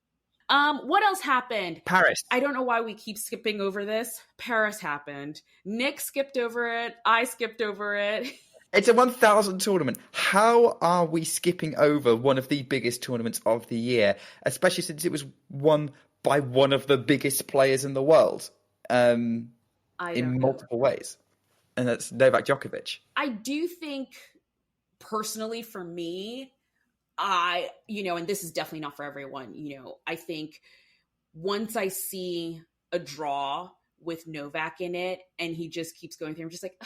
What else happened? Paris. I don't know why we keep skipping over this. Paris happened. Nick skipped over it. I skipped over it. It's a 1,000 tournament. How are we skipping over one of the biggest tournaments of the year, especially since it was won by one of the biggest players in the world in multiple ways? And that's Novak Djokovic. I do think, personally, for me, and this is definitely not for everyone, I think once I see a draw with Novak in it and he just keeps going through, I'm just like,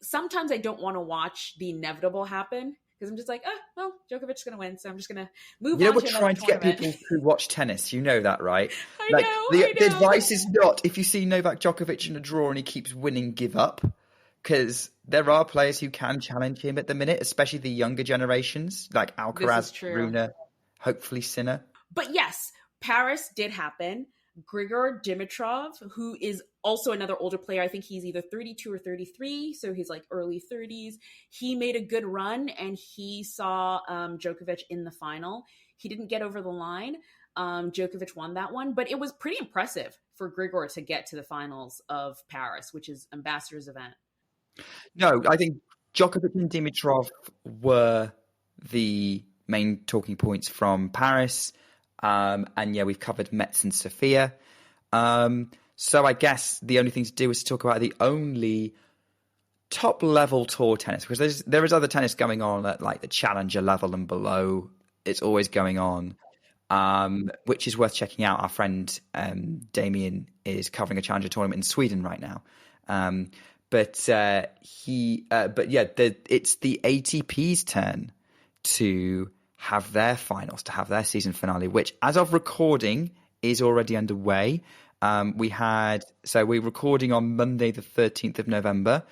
sometimes I don't want to watch the inevitable happen because I'm just like, well, Djokovic's going to win, so I'm just going to move on to another trying to get tournament. people who watch tennis. You know that, right? I know. The advice is not, if you see Novak Djokovic in a draw and he keeps winning, give up. Because there are players who can challenge him at the minute, especially the younger generations, like Alcaraz, Rune, hopefully Sinner. But yes, Paris did happen. Grigor Dimitrov, who is also another older player, I think he's either 32 or 33, so he's like early 30s. He made a good run, and he saw Djokovic in the final. He didn't get over the line. Djokovic won that one, but it was pretty impressive for Grigor to get to the finals of Paris, which is Ambassador's event. No, I think Djokovic and Dimitrov were the main talking points from Paris. And yeah, we've covered Metz and Sofia. So I guess the only thing to do is to talk about the only top level tour tennis, because there is other tennis going on at like the challenger level and below. It's always going on, which is worth checking out. Our friend Damien is covering a challenger tournament in Sweden right now. But yeah, it's the ATP's turn to have their finals, to have their season finale, which, as of recording, is already underway. We're recording on Monday, the 13th of November.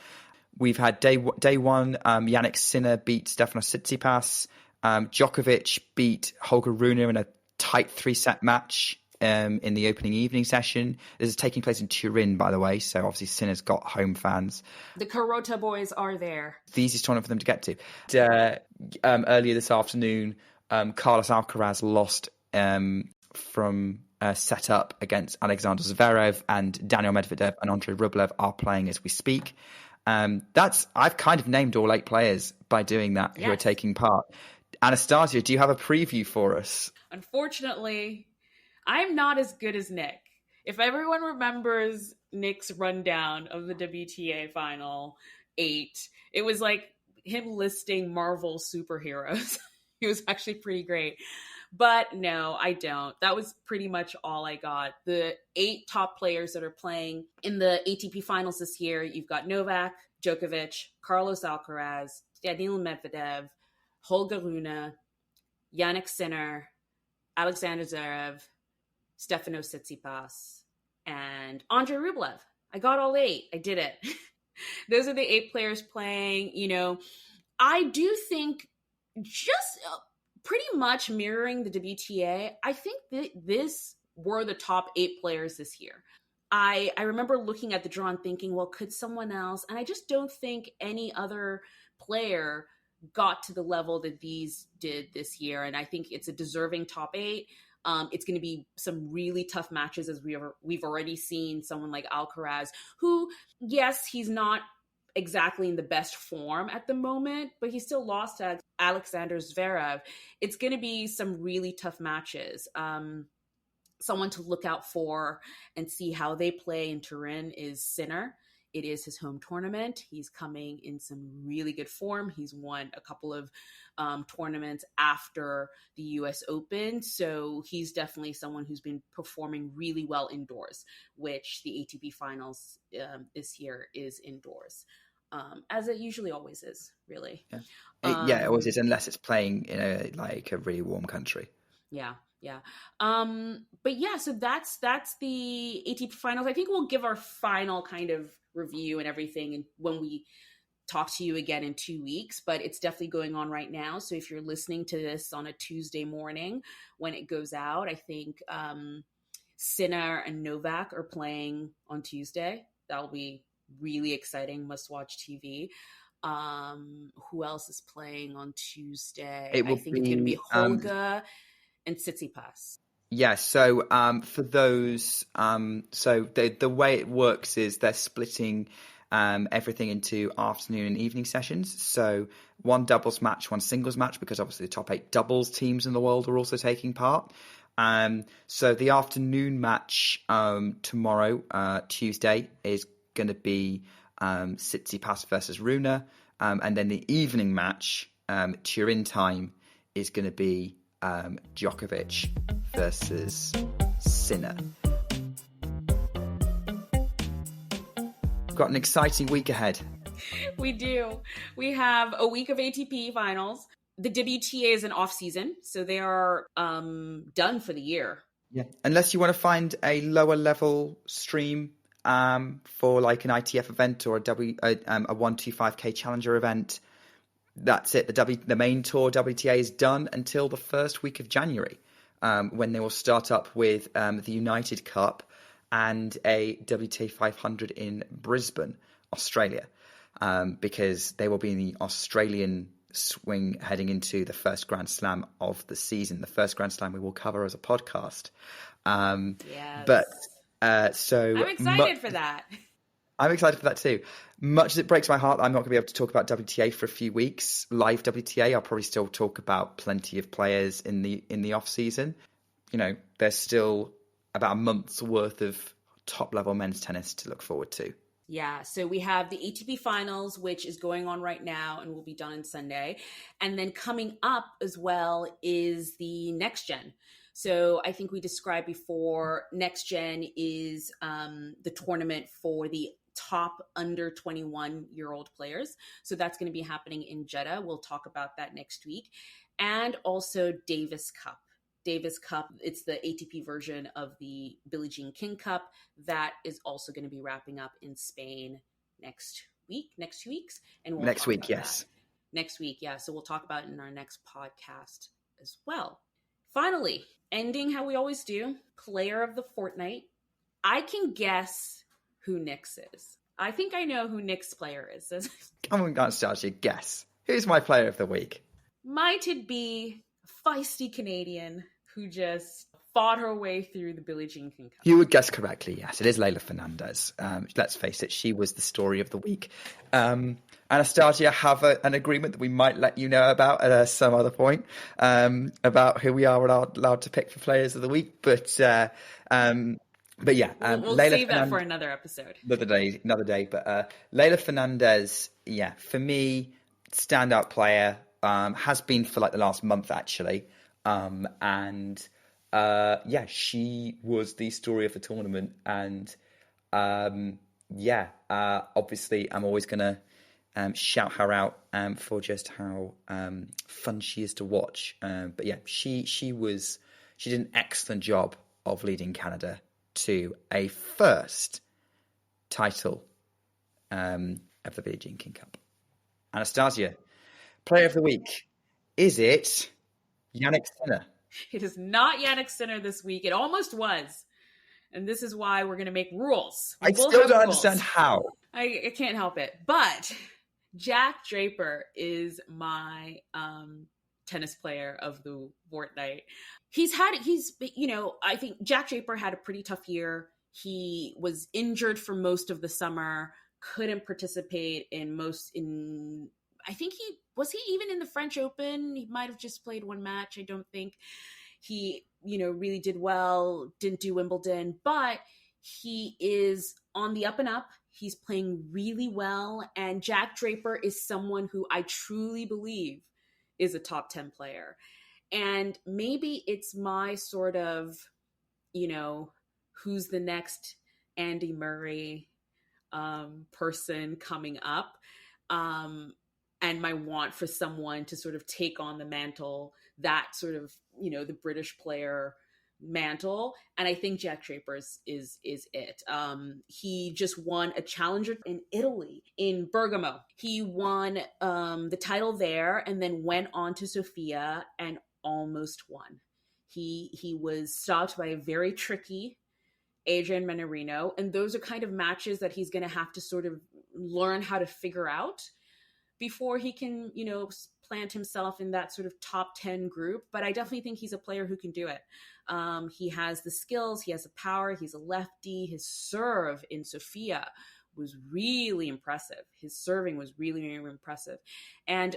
We've had day one. Yannick Sinner beat Stefanos Tsitsipas. Djokovic beat Holger Rune in a tight 3-set match. In the opening evening session. This is taking place in Turin, by the way, so obviously Sinner's got home fans. The Carota boys are there. The easiest tournament for them to get to. Earlier this afternoon, Carlos Alcaraz lost from a set-up against Alexander Zverev, and Daniel Medvedev and Andrei Rublev are playing as we speak. I've kind of named all 8 players by doing that who are taking part. Anastasia, do you have a preview for us? Unfortunately, I'm not as good as Nick. If everyone remembers Nick's rundown of the WTA Final 8, it was like him listing Marvel superheroes. It was actually pretty great. But no, I don't. That was pretty much all I got. The 8 top players that are playing in the ATP Finals this year, you've got Novak, Djokovic, Carlos Alcaraz, Daniil Medvedev, Holger Rune, Yannick Sinner, Alexander Zverev, Stefanos Tsitsipas, and Andrei Rublev. I got all 8. I did it. Those are the 8 players playing. I do think just pretty much mirroring the WTA, I think that this were the top 8 players this year. I remember looking at the draw and thinking, well, could someone else? And I just don't think any other player got to the level that these did this year. And I think it's a deserving top 8. It's going to be some really tough matches, as we've already seen someone like Alcaraz, who, yes, he's not exactly in the best form at the moment, but he still lost to Alexander Zverev. It's going to be some really tough matches. someone to look out for and see how they play in Turin is Sinner. It is his home tournament. He's coming in some really good form. He's won a couple of tournaments after the US Open. So he's definitely someone who's been performing really well indoors, which the ATP finals this year is indoors. As it usually always is, really. Yeah, it always is, unless it's playing in a really warm country. Yeah. But yeah, so that's the ATP finals. I think we'll give our final kind of review and everything and when we talk to you again in 2 weeks, but it's definitely going on right now. So if you're listening to this on a Tuesday morning when it goes out, I think Sinner and Novak are playing on Tuesday. That'll be really exciting, must-watch TV. Who else is playing on Tuesday? I think it's going to be Holga and Tsitsipas. Yeah, so for those, so the way it works is they're splitting everything into afternoon and evening sessions. So one doubles match, one singles match, because obviously the top 8 doubles teams in the world are also taking part. So the afternoon match tomorrow, Tuesday, is going to be Tsitsipas versus Rune. And then the evening match, Turin time, is going to be Djokovic versus Sinner. We've got an exciting week ahead. We do. We have a week of ATP finals. The WTA is an off season, so they are done for the year. Yeah, unless you want to find a lower level stream for like an ITF event or a 125k Challenger event. That's it. The main tour WTA is done until the first week of January, when they will start up with the United Cup and a WTA 500 in Brisbane, Australia, because they will be in the Australian swing heading into the first Grand Slam of the season, the first Grand Slam we will cover as a podcast. Yes. But so I'm excited for that. I'm excited for that too. Much as it breaks my heart, I'm not going to be able to talk about WTA for a few weeks. Live WTA, I'll probably still talk about plenty of players in the off season. You know, there's still about a month's worth of top level men's tennis to look forward to. Yeah, so we have the ATP finals, which is going on right now and will be done on Sunday. And then coming up as well is the next gen. So I think we described before, next gen is the tournament for the top under 21-year-old players. So that's going to be happening in Jeddah. We'll talk about that next week. And also Davis Cup. Davis Cup, it's the ATP version of the Billie Jean King Cup. That is also going to be wrapping up in Spain next 2 weeks. And we'll next week, yes. Next week, yeah. So we'll talk about it in our next podcast as well. Finally, ending how we always do, player of the fortnight. I can guess who Nick's is. I think I know who Nick's player is. Come on, Anastasia, guess. Who's my player of the week? Might it be a feisty Canadian who just fought her way through the Billie Jean King Cup? You would guess correctly, yes. It is Leylah Fernandez. Let's face it, she was the story of the week. Anastasia, have an agreement that we might let you know about at some other point about who we are allowed to pick for players of the week. But yeah, we'll save that for another episode. Another day. But Leylah Fernandez, yeah, for me, standout player, has been for like the last month actually, and she was the story of the tournament, and obviously I'm always gonna shout her out for just how fun she is to watch. But yeah, she did an excellent job of leading Canada to a first title of the Billie Jean King Cup. Anastasia, player of the week, is it Jannik Sinner? It is not Jannik Sinner this week. It almost was. And this is why we're going to make rules. I still don't understand how. I can't help it. But Jack Draper is my tennis player of the fortnight. I think Jack Draper had a pretty tough year. He was injured for most of the summer, couldn't participate I think he even in the French Open. He might have just played one match. I don't think he really did well, didn't do Wimbledon, but he is on the up and up. He's playing really well. And Jack Draper is someone who I truly believe is a top 10 player. And maybe it's my sort of, who's the next Andy Murray person coming up, and my want for someone to sort of take on the mantle, that sort of, the British player mantle. And I think Jack Draper is it. He just won a challenger in Italy, in Bergamo. He won the title there and then went on to Sofia and almost won. He was stopped by a very tricky Adrian Manarino, and those are kind of matches that he's going to have to sort of learn how to figure out before he can, plant himself in that sort of top 10 group. But I definitely think he's a player who can do it. He has the skills, he has the power, he's a lefty. His serve in Sofia was really impressive. His serving was really, really impressive. And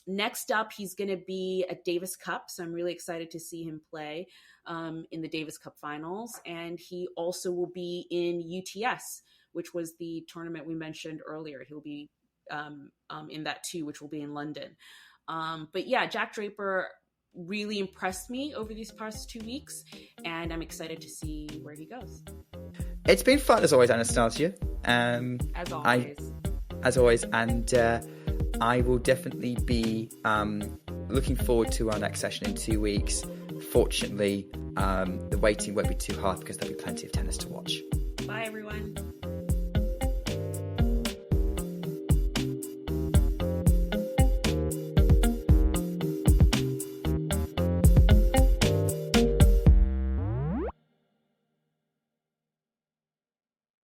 next up, he's going to be at Davis Cup. So I'm really excited to see him play in the Davis Cup finals. And he also will be in UTS, which was the tournament we mentioned earlier. He'll be in that too, which will be in London. But yeah, Jack Draper really impressed me over these past 2 weeks, and I'm excited to see where he goes. It's been fun as always, Anastasia. As always. As always, and I will definitely be looking forward to our next session in 2 weeks. Fortunately, the waiting won't be too hard because there'll be plenty of tennis to watch. Bye, everyone.